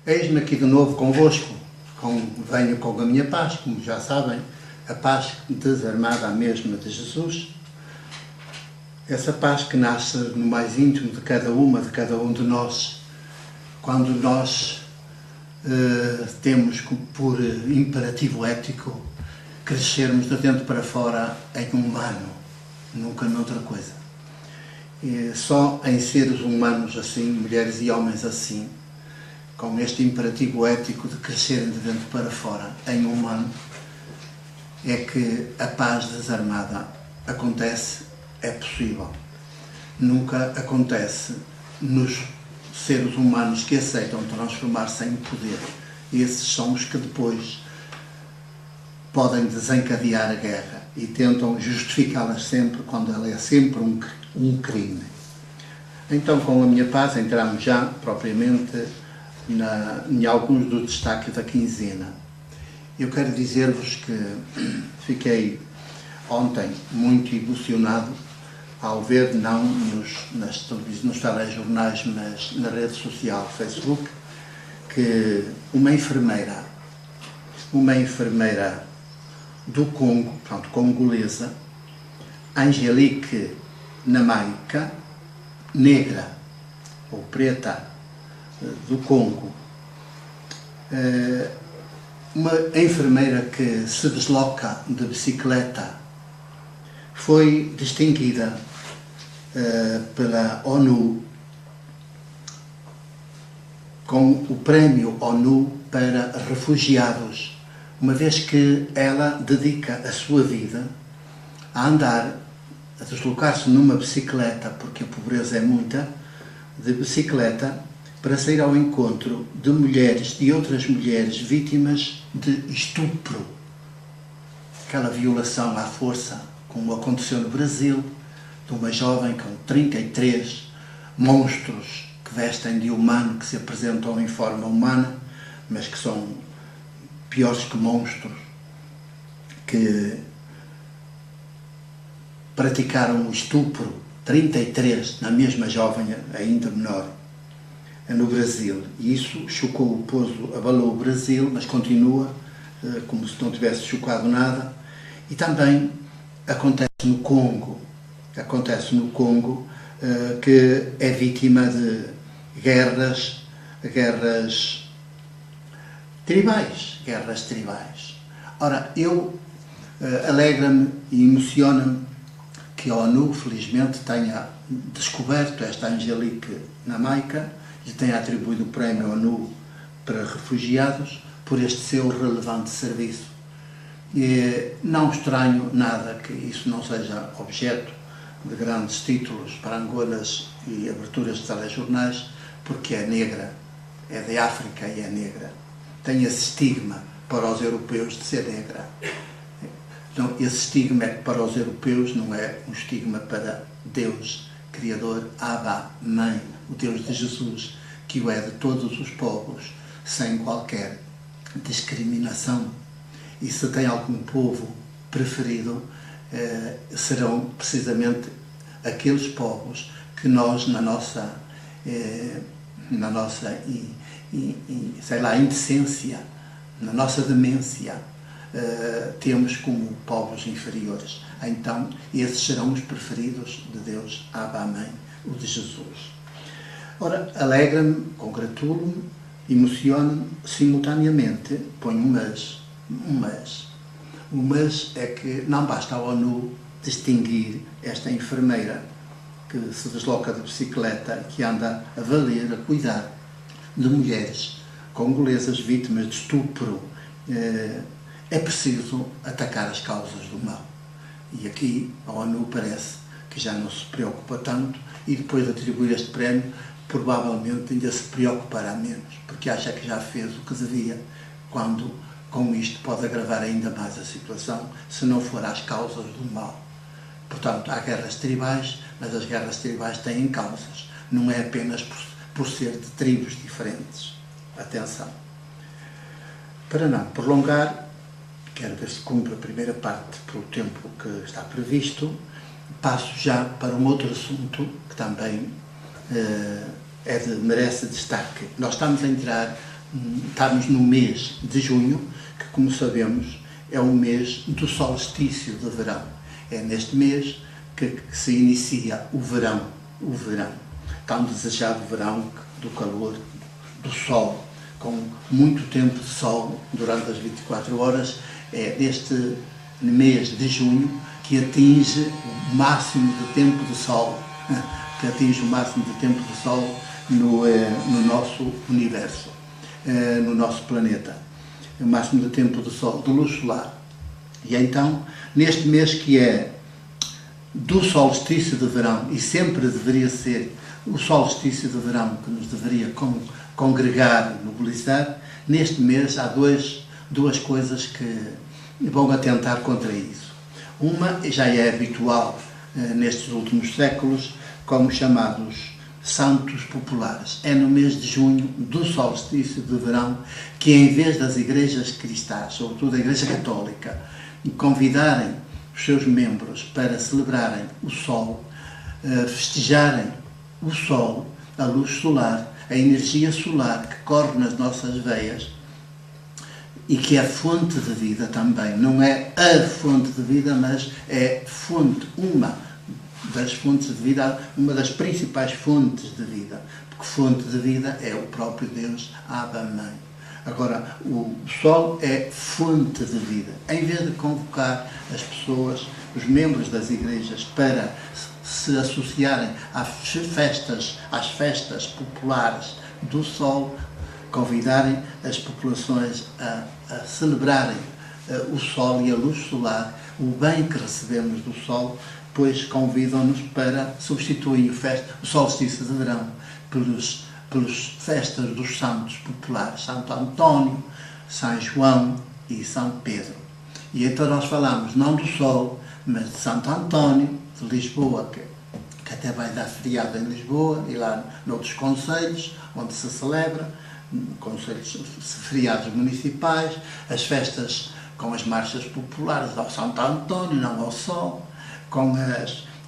Eis-me aqui de novo convosco, venho com a minha paz, como já sabem, a paz desarmada, a mesma de Jesus. Essa paz que nasce no mais íntimo de cada um de nós, quando nós temos por imperativo ético crescermos de dentro para fora em humano, nunca noutra coisa. E só em seres humanos assim, mulheres e homens assim, com este imperativo ético de crescerem de dentro para fora em humano, é que a paz desarmada acontece, é possível. Nunca acontece nos seres humanos que aceitam transformar-se em poder. Esses são os que depois podem desencadear a guerra e tentam justificá-la sempre, quando ela é sempre um crime. Então, com a minha paz, entramos já propriamente em alguns dos destaques da quinzena. Eu quero dizer-vos que fiquei ontem muito emocionado ao ver, não nos telejornais, mas na rede social Facebook, que uma enfermeira do Congo, portanto, congolesa, Angelique Namaika, negra ou preta do Congo, uma enfermeira que se desloca de bicicleta, foi distinguida pela ONU com o Prémio ONU para Refugiados, uma vez que ela dedica a sua vida a andar, a deslocar-se numa bicicleta, porque a pobreza é muita, de bicicleta, para sair ao encontro de mulheres e outras mulheres vítimas de estupro. Aquela violação à força, como aconteceu no Brasil, de uma jovem com 33 monstros que vestem de humano, que se apresentam em forma humana, mas que são piores que monstros, que praticaram o estupro, 33, na mesma jovem, ainda menor, no Brasil. E isso chocou, abalou o Brasil, mas continua como se não tivesse chocado nada. E também acontece no Congo, que é vítima de guerras tribais. Ora, eu alegra-me e emociona-me que a ONU, felizmente, tenha descoberto esta Angelique Namaika e tenha atribuído o Prémio ONU para Refugiados por este seu relevante serviço. E não estranho nada que isso não seja objeto de grandes títulos, parangonas e aberturas de telejornais, porque é negra, é de África e é negra. Tem esse estigma para os europeus de ser negra. Então, esse estigma para os europeus não é um estigma para Deus, Criador, Abba, Mãe, o Deus de Jesus, que o é de todos os povos, sem qualquer discriminação. E se tem algum povo preferido, serão precisamente aqueles povos que nós, na nossa indecência, na nossa demência, temos como povos inferiores. Então, esses serão os preferidos de Deus, Abba, Mãe, o de Jesus. Ora, alegra-me, congratulo-me, emociona-me, simultaneamente ponho um mas. O mas é que não basta a ONU distinguir esta enfermeira que se desloca de bicicleta, que anda a valer, a cuidar de mulheres congolesas vítimas de estupro. É preciso atacar as causas do mal. E aqui a ONU parece que já não se preocupa tanto e depois de atribuir este prémio, provavelmente ainda se preocupará menos, porque acha que já fez o que devia, quando com isto pode agravar ainda mais a situação, se não for às causas do mal. Portanto, há guerras tribais, mas as guerras tribais têm causas, não é apenas por ser de tribos diferentes. Atenção. Para não prolongar, quero ver se cumpre a primeira parte pelo tempo que está previsto, passo já para um outro assunto que também merece destaque. Nós estamos a entrar estamos no mês de junho, que, como sabemos, é o mês do solstício de verão. É neste mês que se inicia o verão, tão desejado verão do calor, do sol, com muito tempo de sol durante as 24 horas. É neste mês de junho que atinge o máximo de tempo de sol, no nosso universo, no nosso planeta, o máximo de tempo de sol, de luz solar. E então, neste mês que é do solstício de verão, e sempre deveria ser o solstício de verão que nos deveria congregar e mobilizar, neste mês há duas coisas que vão atentar contra isso. Uma já é habitual nestes últimos séculos, como chamados santos populares. É no mês de junho, do solstício de verão, que em vez das igrejas cristãs, sobretudo a Igreja Católica, convidarem os seus membros para celebrarem o sol, festejarem o sol, a luz solar, a energia solar que corre nas nossas veias e que é fonte de vida também. Não é a fonte de vida, mas é uma das fontes de vida, uma das principais fontes de vida, porque fonte de vida é o próprio Deus, Abba, Mãe. Agora, o sol é fonte de vida. Em vez de convocar as pessoas, os membros das igrejas, para se associarem às festas populares do sol, convidarem as populações a celebrarem o sol e a luz solar, o bem que recebemos do sol, pois convidam-nos para substituir o solstício de verão pelas festas dos santos populares, Santo António, São João e São Pedro. E então nós falamos não do sol, mas de Santo António, de Lisboa, que até vai dar feriado em Lisboa e lá noutros concelhos, onde se celebra, concelhos, feriados municipais, as festas com as marchas populares ao Santo António, não ao sol,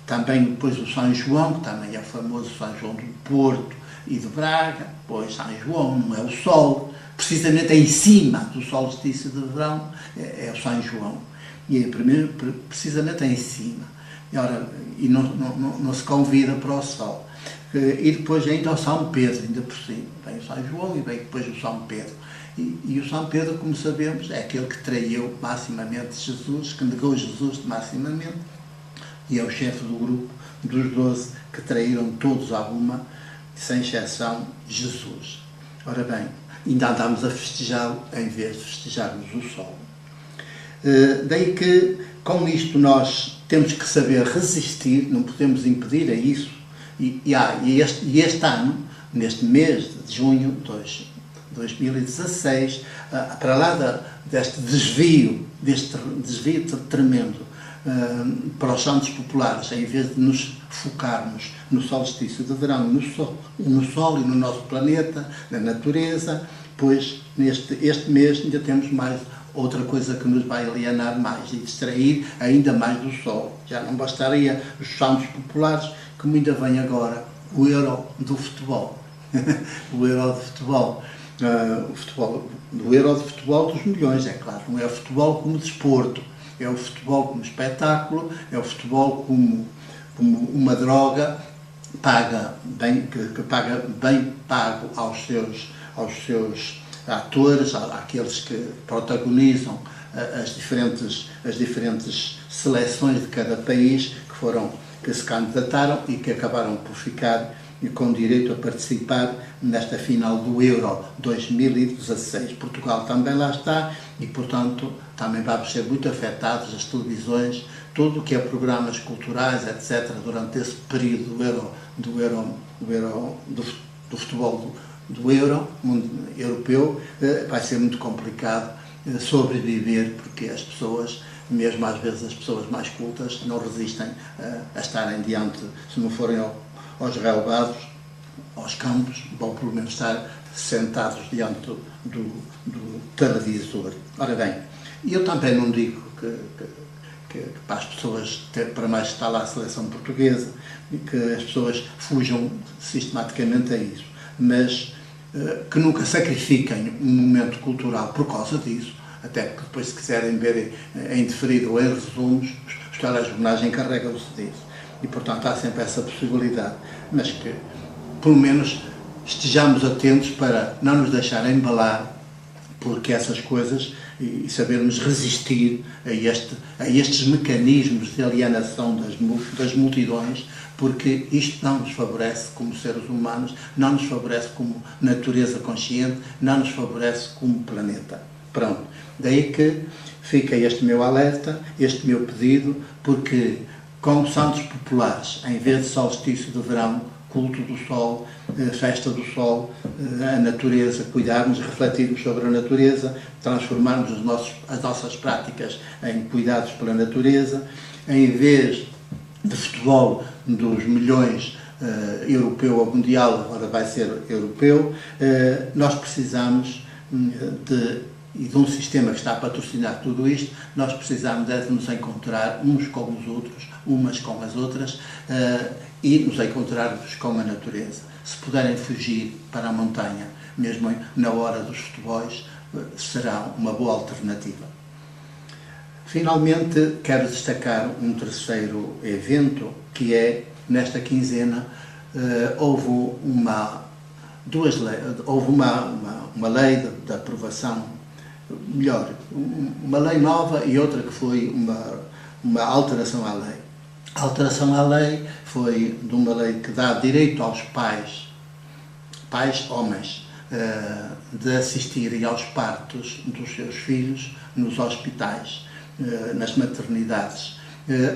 também depois o São João, que também é famoso, São João do Porto e de Braga, pois São João não é o sol, precisamente em cima do solstício de verão é o São João, e é primeiro, precisamente em cima, e não se convida para o sol. E depois ainda o São Pedro, ainda por cima, vem o São João e vem depois o São Pedro. E o São Pedro, como sabemos, é aquele que traiu maximamente Jesus, que negou Jesus maximamente, e é o chefe do grupo dos 12 que traíram todos à uma, sem exceção, Jesus. Ora bem, ainda andamos a festejá-lo em vez de festejarmos o sol. Daí que, com isto, nós temos que saber resistir, não podemos impedir a isso. E este ano, neste mês de junho de 2016, para lá deste desvio tremendo para os santos populares, em vez de nos focarmos no solstício de verão, no sol e no nosso planeta, na natureza, pois este mês ainda temos mais outra coisa que nos vai alienar mais e distrair ainda mais do sol. Já não bastaria os santos populares, como ainda vem agora o Euro do futebol. O Euro de futebol. O Euro de futebol dos milhões, é claro. Não é o futebol como desporto, é o futebol como espetáculo, é o futebol como uma droga que paga bem pago aos seus atores, àqueles que protagonizam as diferentes seleções de cada país que se candidataram e que acabaram por ficar com direito a participar nesta final do Euro 2016. Portugal também lá está e, portanto, também vamos ser muito afetados, as televisões, tudo o que é programas culturais, etc., durante esse período do futebol do Euro europeu, vai ser muito complicado sobreviver, porque as pessoas, mesmo às vezes as pessoas mais cultas, não resistem a estarem diante, se não forem aos relevados, aos campos, vão pelo menos estar sentados diante do televisor. Ora bem, eu também não digo que para as pessoas, para mais está lá a seleção portuguesa, que as pessoas fujam sistematicamente a isso, mas que nunca sacrifiquem um momento cultural por causa disso, até porque depois, se quiserem ver em diferido ou em resumos, os telejornais encarregam-se disso. E, portanto, há sempre essa possibilidade, mas que, pelo menos, estejamos atentos para não nos deixar embalar porque essas coisas e sabermos resistir a estes mecanismos de alienação das multidões, porque isto não nos favorece como seres humanos, não nos favorece como natureza consciente, não nos favorece como planeta. Pronto, daí que fica este meu alerta, este meu pedido, porque com santos populares, em vez de solstício de verão, culto do sol, festa do sol, a natureza, cuidarmos, refletirmos sobre a natureza, transformarmos as nossas práticas em cuidados pela natureza, em vez de futebol dos milhões europeu ou mundial, agora vai ser europeu, nós precisamos de um sistema que está a patrocinar tudo isto, nós precisamos de nos encontrar uns com os outros, umas com as outras, e nos encontrarmos com a natureza. Se puderem fugir para a montanha, mesmo na hora dos futebols, será uma boa alternativa. Finalmente, quero destacar um terceiro evento, que é, nesta quinzena, houve uma lei de aprovação, melhor, uma lei nova e outra que foi uma alteração à lei. A alteração à lei foi de uma lei que dá direito aos pais homens, de assistirem aos partos dos seus filhos nos hospitais, nas maternidades.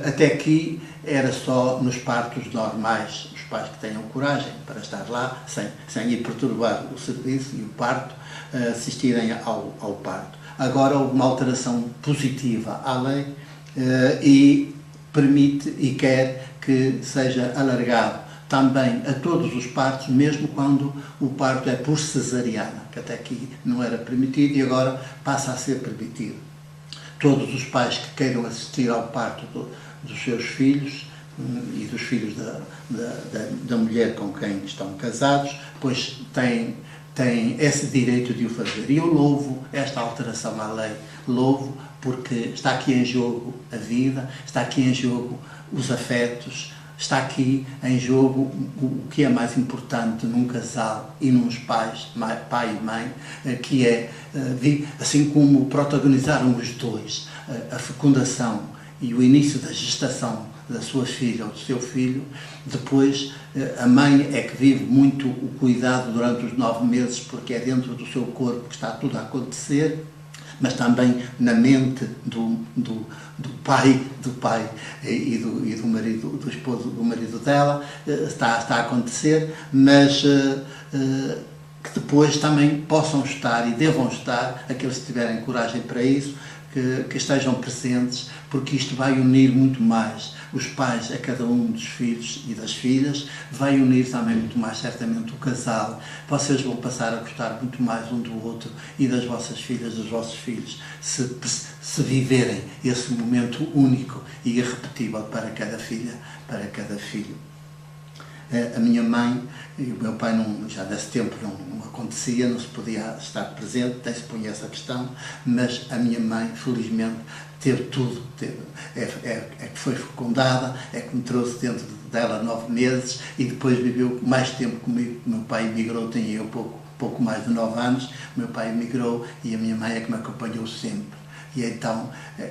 Até aqui era só nos partos normais, os pais que tenham coragem para estar lá, sem ir perturbar o serviço e o parto, assistirem ao parto. Agora houve uma alteração positiva à lei e permite e quer que seja alargado também a todos os partos, mesmo quando o parto é por cesariana, que até aqui não era permitido e agora passa a ser permitido. Todos os pais que queiram assistir ao parto dos seus filhos e dos filhos da mulher com quem estão casados, pois têm esse direito de o fazer. E eu louvo esta alteração à lei, louvo porque está aqui em jogo a vida, está aqui em jogo os afetos, está aqui em jogo o que é mais importante num casal e nos pais, pai e mãe, que é, assim como protagonizaram os dois, a fecundação e o início da gestação da sua filha ou do seu filho, depois a mãe é que vive muito o cuidado durante os 9 meses, porque é dentro do seu corpo que está tudo a acontecer, mas também na mente do pai e do marido, do esposo, do marido dela, está a acontecer, mas que depois também possam estar e devam estar, aqueles que tiverem coragem para isso, que estejam presentes, porque isto vai unir muito mais os pais a cada um dos filhos e das filhas, vai unir também muito mais certamente o casal. Vocês vão passar a gostar muito mais um do outro e das vossas filhas, dos vossos filhos, se viverem esse momento único e irrepetível para cada filha, para cada filho. A minha mãe e o meu pai, já nesse tempo não acontecia, não se podia estar presente, até se punha essa questão, mas a minha mãe, felizmente, teve tudo, é que foi fecundada, é que me trouxe dentro dela 9 meses e depois viveu mais tempo comigo. O meu pai emigrou, tinha eu pouco mais de 9 anos, o meu pai emigrou e a minha mãe é que me acompanhou sempre. E então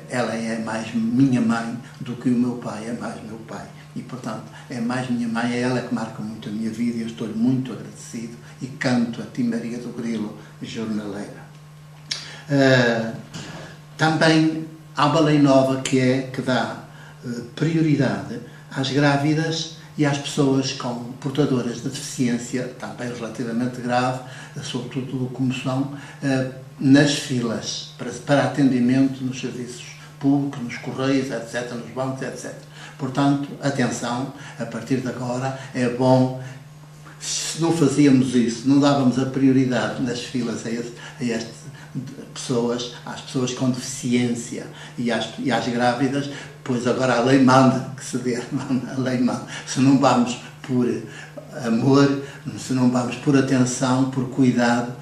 ela é mais minha mãe do que o meu pai é mais meu pai. E, portanto, é mais minha mãe, é ela que marca muito a minha vida e eu estou-lhe muito agradecido e canto a ti, Maria do Grilo, jornaleira. Também há uma lei nova que dá prioridade às grávidas e às pessoas portadoras de deficiência, também relativamente grave, sobretudo de locomoção, nas filas para atendimento nos serviços públicos, nos correios, etc., nos bancos, etc. Portanto, atenção, a partir de agora é bom, se não fazíamos isso, não dávamos a prioridade nas filas a estas pessoas, às pessoas com deficiência e às grávidas, pois agora a lei manda que se dê, a lei manda. Se não vamos por amor, se não vamos por atenção, por cuidado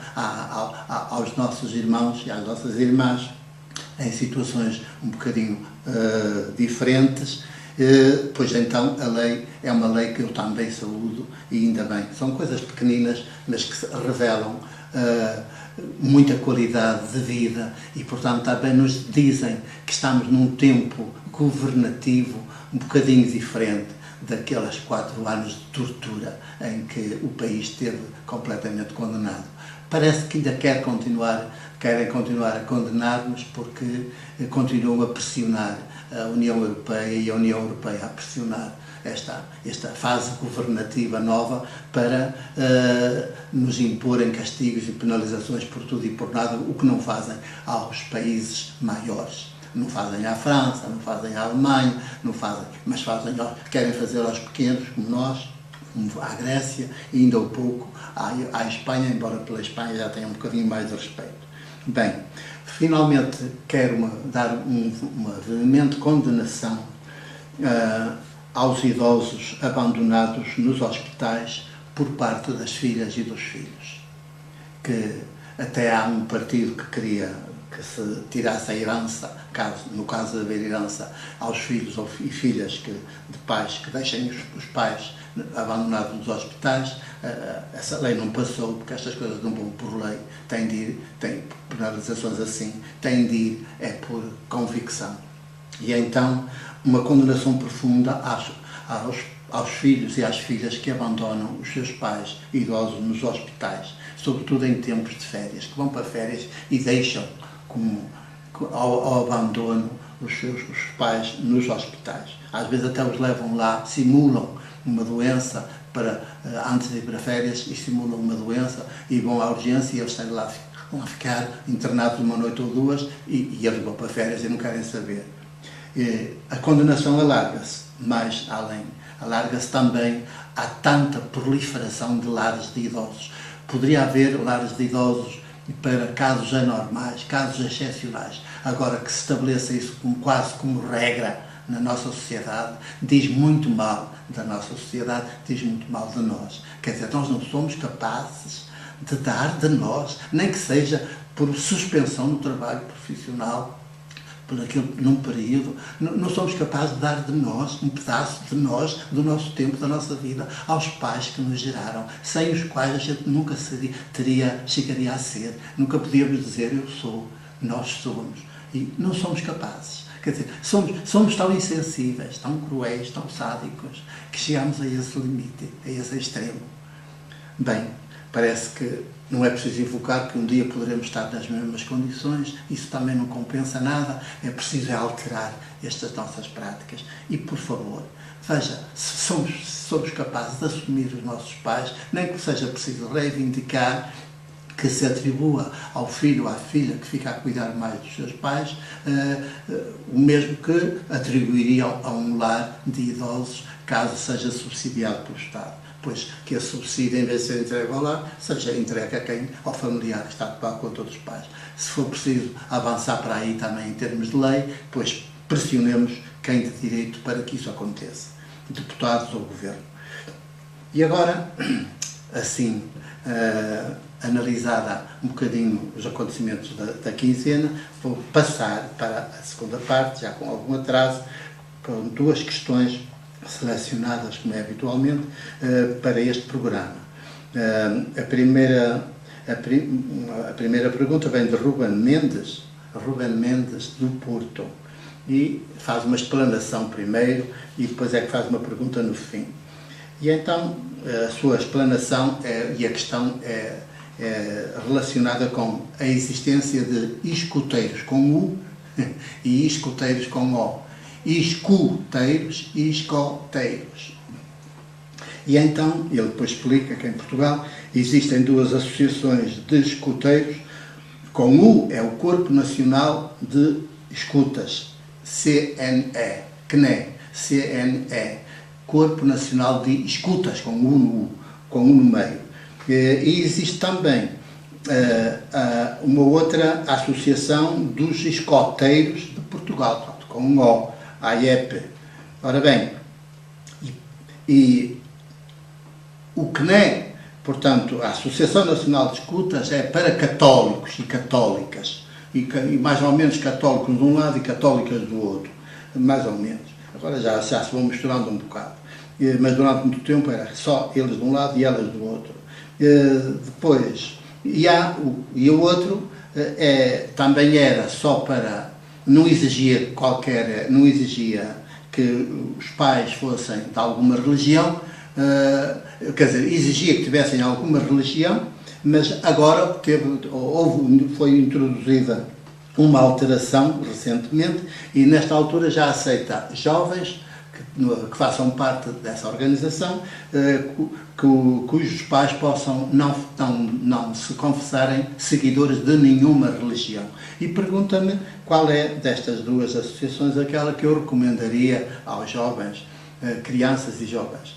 aos nossos irmãos e às nossas irmãs em situações um bocadinho diferentes, pois então a lei é uma lei que eu também saúdo, e ainda bem. São coisas pequeninas, mas que revelam muita qualidade de vida e, portanto, também nos dizem que estamos num tempo governativo um bocadinho diferente daqueles 4 anos de tortura em que o país esteve completamente condenado. Parece que ainda querem continuar a condenar-nos, porque continuam a pressionar a União Europeia e a União Europeia a pressionar esta fase governativa nova para nos imporem castigos e penalizações por tudo e por nada, o que não fazem aos países maiores. Não fazem à França, não fazem à Alemanha, não fazem, mas querem fazer aos pequenos, como nós, como à Grécia, e ainda um pouco à Espanha, embora pela Espanha já tenha um bocadinho mais de respeito. Bem, finalmente quero dar uma veemente condenação aos idosos abandonados nos hospitais por parte das filhas e dos filhos. Que até há um partido que queria que se tirasse a herança, no caso de haver herança, aos filhos e filhas de pais que deixem os pais abandonados nos hospitais. Essa lei não passou, porque estas coisas não vão por lei, tem penalizações assim, tem de ir por convicção. E então, uma condenação profunda aos filhos e às filhas que abandonam os seus pais idosos nos hospitais, sobretudo em tempos de férias, que vão para férias e deixam ao abandono os pais nos hospitais. Às vezes até os levam lá, simulam uma doença antes de ir para férias, e simulam uma doença e vão à urgência, e eles têm lá a ficar internados uma noite ou duas, e eles vão para férias e não querem saber. A condenação alarga-se mais além, alarga-se também a tanta proliferação de lares de idosos. Poderia haver lares de idosos para casos anormais, casos excepcionais. Agora que se estabeleça isso quase como regra na nossa sociedade, diz muito mal da nossa sociedade, diz muito mal de nós. Quer dizer, nós não somos capazes de dar de nós, nem que seja por suspensão no trabalho profissional, num período, não somos capazes de dar de nós, um pedaço de nós, do nosso tempo, da nossa vida, aos pais que nos geraram, sem os quais a gente nunca chegaria a ser, nunca podíamos dizer eu sou, nós somos, e não somos capazes. Quer dizer, somos tão insensíveis, tão cruéis, tão sádicos, que chegamos a esse limite, a esse extremo. Bem, parece que não é preciso invocar que um dia poderemos estar nas mesmas condições, isso também não compensa nada, é preciso alterar estas nossas práticas. E, por favor, veja, se somos capazes de assumir os nossos pais, nem que seja preciso reivindicar que se atribua ao filho ou à filha que fica a cuidar mais dos seus pais, o mesmo que atribuiriam a um lar de idosos, caso seja subsidiado pelo Estado. Pois que esse subsídio, em vez de ser entregue ao lar, seja entregue ao familiar que está a tomar conta dos pais. Se for preciso avançar para aí também em termos de lei, pois pressionemos quem de direito para que isso aconteça, deputados ou governo. E agora, assim, analisada um bocadinho os acontecimentos da quinzena, vou passar para a segunda parte, já com algum atraso, com 2 questões selecionadas, como é habitualmente, para este programa. A primeira pergunta vem de Ruben Mendes do Porto, e faz uma explanação primeiro e depois é que faz uma pergunta no fim. E então a sua explanação e a questão é relacionada com a existência de escuteiros com U e escuteiros com O. Escuteiros e escoteiros. E então, ele depois explica que em Portugal existem 2 associações de escuteiros, com U é o Corpo Nacional de Escutas, CNE, Corpo Nacional de Escutas, com U no meio. E existe também uma outra associação dos escoteiros de Portugal, com um O, a AEP. Ora bem, e que nem, portanto, a Associação Nacional de Escutas é para católicos e católicas, e mais ou menos católicos de um lado e católicas do outro, mais ou menos. Agora já se vão misturando um bocado. Mas durante muito tempo era só eles de um lado e elas do outro. Depois, o outro também era só para, não exigia que os pais fossem de alguma religião, quer dizer, exigia que tivessem alguma religião, mas agora foi introduzida uma alteração recentemente e nesta altura já aceita jovens que façam parte dessa organização, cujos pais possam não se confessarem seguidores de nenhuma religião. E pergunta-me qual é destas duas associações aquela que eu recomendaria aos jovens, crianças e jovens.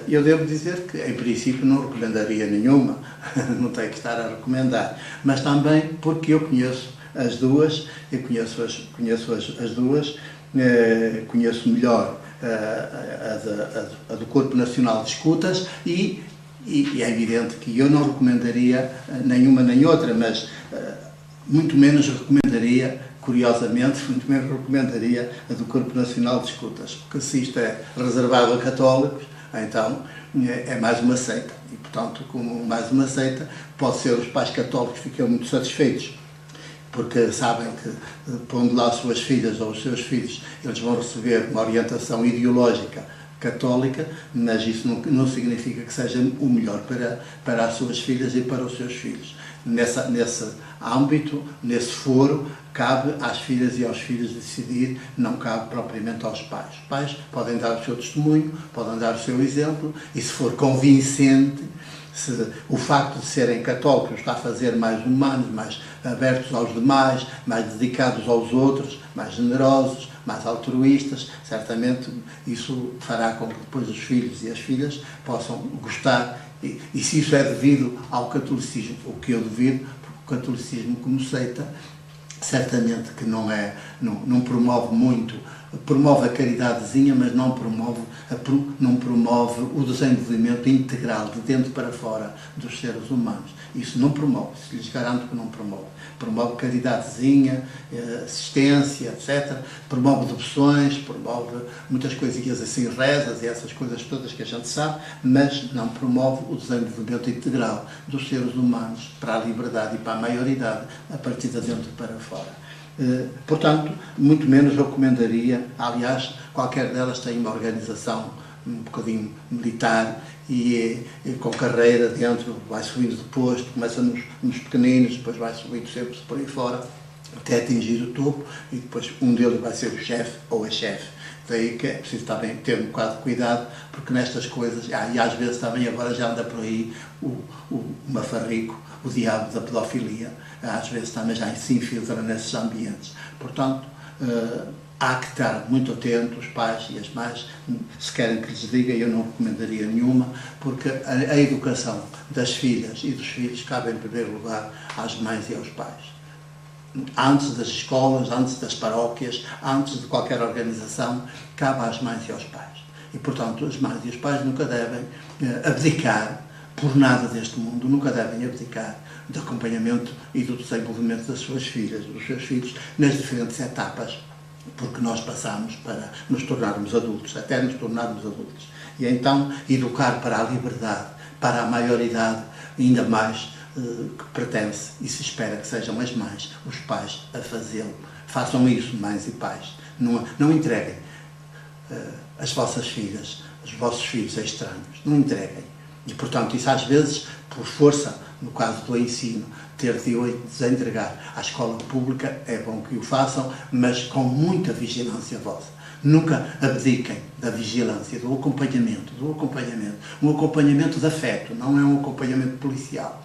Eu devo dizer que, em princípio, não recomendaria nenhuma, não tenho que estar a recomendar, mas também porque eu conheço as duas, conheço melhor a do Corpo Nacional de Escutas e é evidente que eu não recomendaria nenhuma nem outra, mas muito menos recomendaria, curiosamente, a do Corpo Nacional de Escutas, porque se isto é reservado a católicos, então é mais uma seita e, portanto, como mais uma seita, pode ser os pais católicos que ficam muito satisfeitos, porque sabem que, pondo lá as suas filhas ou os seus filhos, eles vão receber uma orientação ideológica católica, mas isso não significa que seja o melhor para as suas filhas e para os seus filhos. Nesse âmbito, nesse foro, cabe às filhas e aos filhos decidir, não cabe propriamente aos pais. Os pais podem dar o seu testemunho, podem dar o seu exemplo, e se for convincente, se o facto de serem católicos está a fazer mais humanos, mais abertos aos demais, mais dedicados aos outros, mais generosos, mais altruístas, certamente isso fará com que depois os filhos e as filhas possam gostar, e se isso é devido ao catolicismo, o que eu duvido, porque o catolicismo como seita, certamente que não promove muito, promove a caridadezinha, mas não promove o desenvolvimento integral de dentro para fora dos seres humanos. Isso não promove, isso lhes garanto que não promove. Promove caridadezinha, assistência, etc. Promove devoções, promove muitas coisinhas assim, rezas e essas coisas todas que a gente sabe, mas não promove o desenvolvimento integral dos seres humanos para a liberdade e para a maioridade a partir de dentro para fora. Portanto, muito menos recomendaria, aliás, qualquer delas tem uma organização um bocadinho militar e com carreira dentro, vai subindo de posto, começa nos pequeninos, depois vai subindo sempre por aí fora, até atingir o topo e depois um deles vai ser o chefe ou a chefe. Daí que é preciso também ter um bocado de cuidado, porque nestas coisas, e às vezes também agora já anda por aí o mafarrico, o diabo da pedofilia, às vezes também já se infiltra nesses ambientes. Portanto, há que estar muito atentos, os pais e as mães, se querem que lhes diga, eu não recomendaria nenhuma, porque a educação das filhas e dos filhos cabe em primeiro lugar às mães e aos pais. Antes das escolas, antes das paróquias, antes de qualquer organização, cabe às mães e aos pais. E, portanto, as mães e os pais nunca devem abdicar por nada deste mundo, nunca devem abdicar do acompanhamento e do desenvolvimento das suas filhas, dos seus filhos, nas diferentes etapas, porque nós passamos para nos tornarmos adultos, até nos tornarmos adultos. E então, educar para a liberdade, para a maioridade, ainda mais que pertence e se espera que sejam as mães, os pais a fazê-lo. Façam isso, mães e pais. Não entreguem as vossas filhas, os vossos filhos a estranhos. Não entreguem. E, portanto, isso às vezes, por força, no caso do ensino, ter de desentregar à escola pública, é bom que o façam, mas com muita vigilância vossa. Nunca abdiquem da vigilância, do acompanhamento. Um acompanhamento de afeto, não é um acompanhamento policial.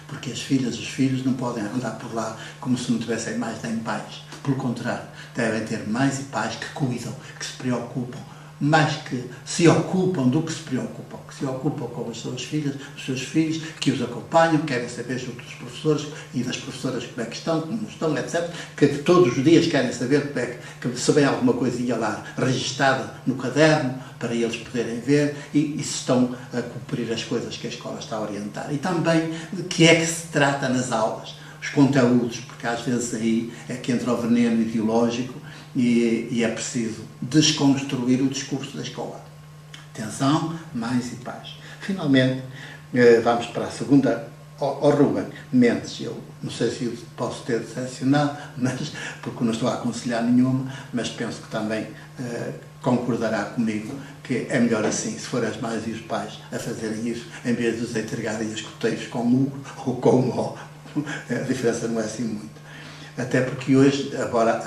Porque as filhas e os filhos não podem andar por lá como se não tivessem mais nem pais. Pelo contrário, devem ter mães e pais que cuidam, que se preocupam mais que se ocupam do que se preocupam, que se ocupam com as suas filhas, os seus filhos, que os acompanham, querem saber junto dos professores e das professoras como é que estão, como não estão, etc. Que todos os dias querem saber como é que se vem alguma coisinha lá registada no caderno, para eles poderem ver e se estão a cumprir as coisas que a escola está a orientar. E também de que é que se trata nas aulas, os conteúdos, porque às vezes aí é que entra o veneno ideológico e é preciso desconstruir o discurso da escola. Atenção, mães e pais. Finalmente, vamos para a segunda. Ruben Mendes, eu não sei se eu posso ter decepcionado, mas, porque não estou a aconselhar nenhuma, mas penso que também concordará comigo que é melhor assim, se for as mães e os pais a fazerem isso, em vez de os entregarem as escoteiros com U ou com O. A diferença não é assim muito. Até porque hoje, agora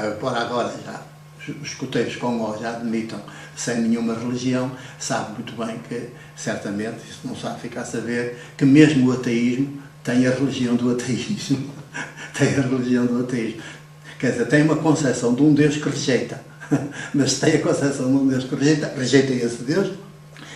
já os escoteiros com O já admitam sem nenhuma religião, sabe muito bem que, certamente, isso não sabe ficar a saber, que mesmo o ateísmo tem a religião do ateísmo. Tem a religião do ateísmo. Quer dizer, tem uma concepção de um Deus que rejeita. Mas se tem a concepção de um Deus que rejeita esse Deus,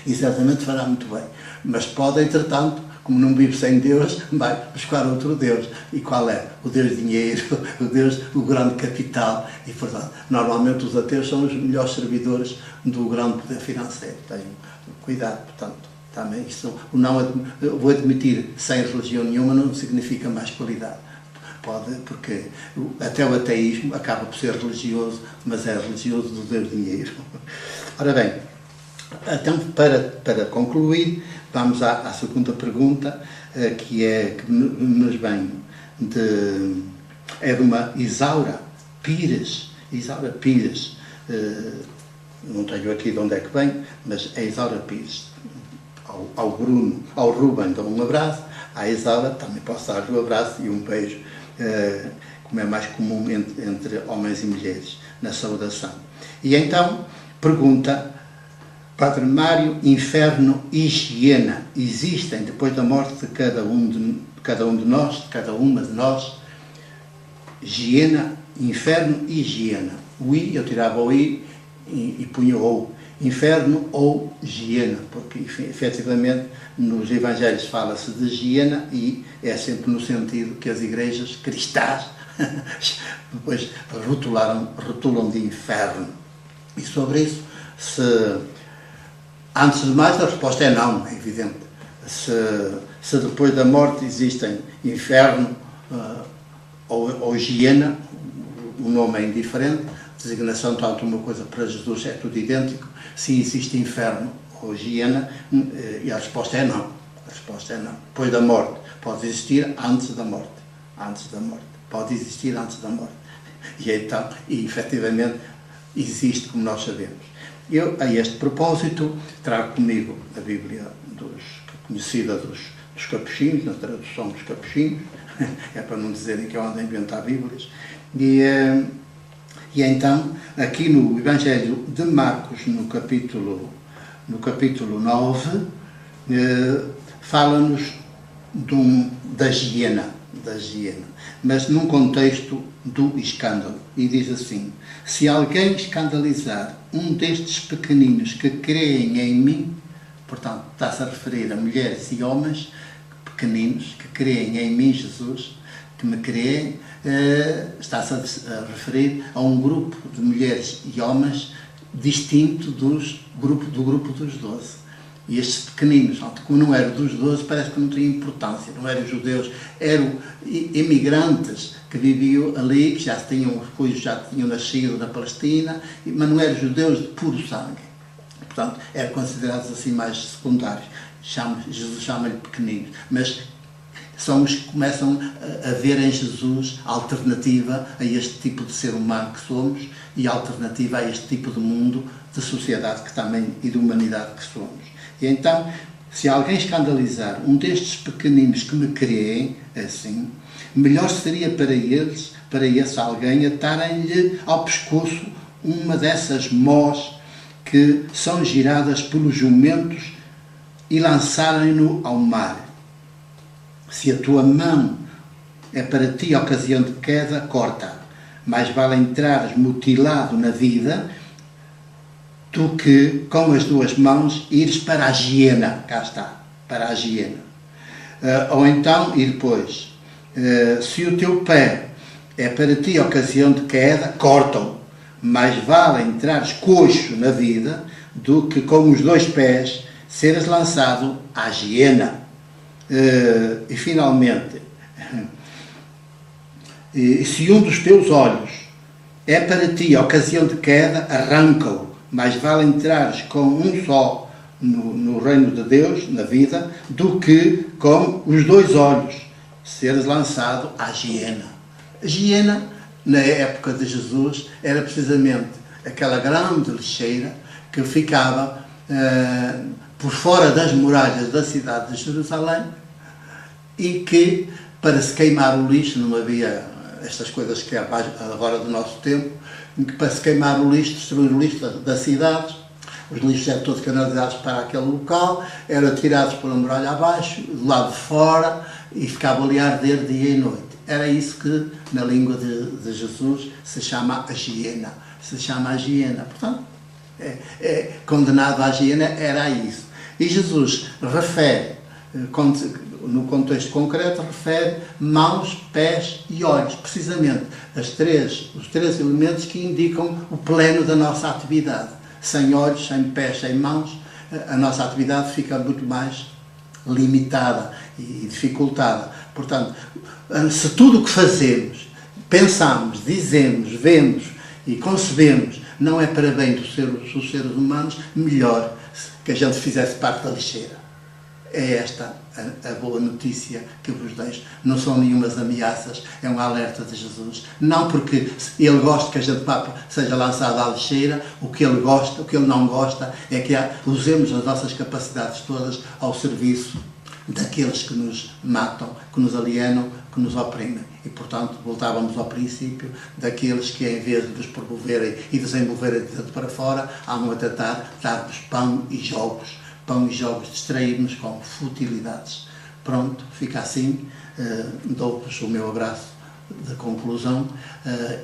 e certamente fará muito bem. Mas pode, entretanto, como não vive sem Deus, vai buscar outro Deus. E qual é? O Deus dinheiro, o Deus, o grande capital. E, portanto, normalmente os ateus são os melhores servidores do grande poder financeiro. Tenham cuidado, portanto, também isso, vou admitir, sem religião nenhuma não significa mais qualidade. Pode, porque até o ateísmo acaba por ser religioso, mas é religioso do Deus dinheiro. Ora bem, então, para concluir, vamos à segunda pergunta, que nos vem é de uma Isaura Pires. Isaura Pires, não tenho aqui de onde é que vem, mas é Isaura Pires. Ao Bruno, ao Ruben dou um abraço, à Isaura também posso dar um abraço e um beijo, como é mais comum entre homens e mulheres na saudação. E então, pergunta: Padre Mário, inferno e hiena existem depois da morte de cada um de nós, de cada uma de nós? Hiena, inferno e hiena. O I, eu tirava o I e punha o ou. Inferno ou hiena, porque efetivamente nos Evangelhos fala-se de hiena e é sempre no sentido que as igrejas cristãs depois rotulam de inferno. E sobre isso, antes de mais, a resposta é não, é evidente. Se depois da morte existem inferno ou hiena, o nome é indiferente, designação tanto uma coisa para Jesus é tudo idêntico. Se existe inferno ou hiena, e a resposta é não. A resposta é não. Depois da morte. Pode existir antes da morte. Antes da morte. Pode existir antes da morte. E então, efetivamente, existe, como nós sabemos. Eu, a este propósito, trago comigo a Bíblia conhecida dos capuchinhos, na tradução dos capuchinhos, é para não dizerem que eu ando a inventar Bíblias. E então, aqui no Evangelho de Marcos, no capítulo 9, fala-nos da hiena, mas num contexto do escândalo. E diz assim: se alguém escandalizar um destes pequeninos que creem em mim, portanto, está-se a referir a mulheres e homens pequeninos que creem em mim, Jesus, que me creem, está-se a referir a um grupo de mulheres e homens distinto do grupo dos 12. E estes pequeninos, como não eram dos 12, parece que não tinha importância, não eram judeus, eram imigrantes que viviam ali, que já tinham nascido na Palestina, mas não eram judeus de puro sangue. Portanto, eram considerados assim mais secundários. Jesus chama-lhe pequeninos, mas são os que começam a ver em Jesus a alternativa a este tipo de ser humano que somos e a alternativa a este tipo de mundo, de sociedade que também e de humanidade que somos. E então, se alguém escandalizar um destes pequeninos que me creem, assim, melhor seria para esse alguém, atarem-lhe ao pescoço uma dessas mós que são giradas pelos jumentos e lançarem-no ao mar. Se a tua mão é para ti a ocasião de queda, corta. Mais vale entrares mutilado na vida do que com as duas mãos ires para a hiena, cá está, para a hiena. Ou então, e depois, se o teu pé é para ti ocasião de queda, corta-o. Mais vale entrares coxo na vida do que com os dois pés seres lançado à hiena. E finalmente, se um dos teus olhos é para ti ocasião de queda, arranca-o. Mais vale entrares com um só no reino de Deus, na vida, do que com os dois olhos seres lançado à hiena. A hiena, na época de Jesus, era precisamente aquela grande lixeira que ficava por fora das muralhas da cidade de Jerusalém e que, para se queimar o lixo, não havia estas coisas que é agora do nosso tempo, que para se queimar o lixo, destruir o lixo das cidades, os lixos eram todos canalizados para aquele local, eram tirados pela muralha abaixo, do lado de fora, e ficavam ali a arder dia e noite. Era isso que, na língua de Jesus, se chama a hiena. Se chama a hiena. Portanto, condenado à hiena era isso. E Jesus refere, no contexto concreto, refere mãos, pés e olhos. Precisamente os três elementos que indicam o pleno da nossa atividade. Sem olhos, sem pés, sem mãos, a nossa atividade fica muito mais limitada e dificultada. Portanto, se tudo o que fazemos, pensamos, dizemos, vemos e concebemos não é para bem dos seres humanos, melhor que a gente fizesse parte da lixeira. É esta a boa notícia que vos deixo. Não são nenhumas ameaças, é um alerta de Jesus. Não porque ele gosta que a gente seja lançado à lixeira, o que ele gosta, o que ele não gosta, é que usemos as nossas capacidades todas ao serviço daqueles que nos matam, que nos alienam, que nos oprimem. E, portanto, voltávamos ao princípio daqueles que, em vez de nos promoverem e desenvolverem de dentro para fora, andam a tentar dar-nos pão e jogos, distrair-nos com futilidades. Pronto, fica assim, dou-vos o meu abraço de conclusão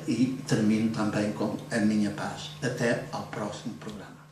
e termino também com a minha paz. Até ao próximo programa.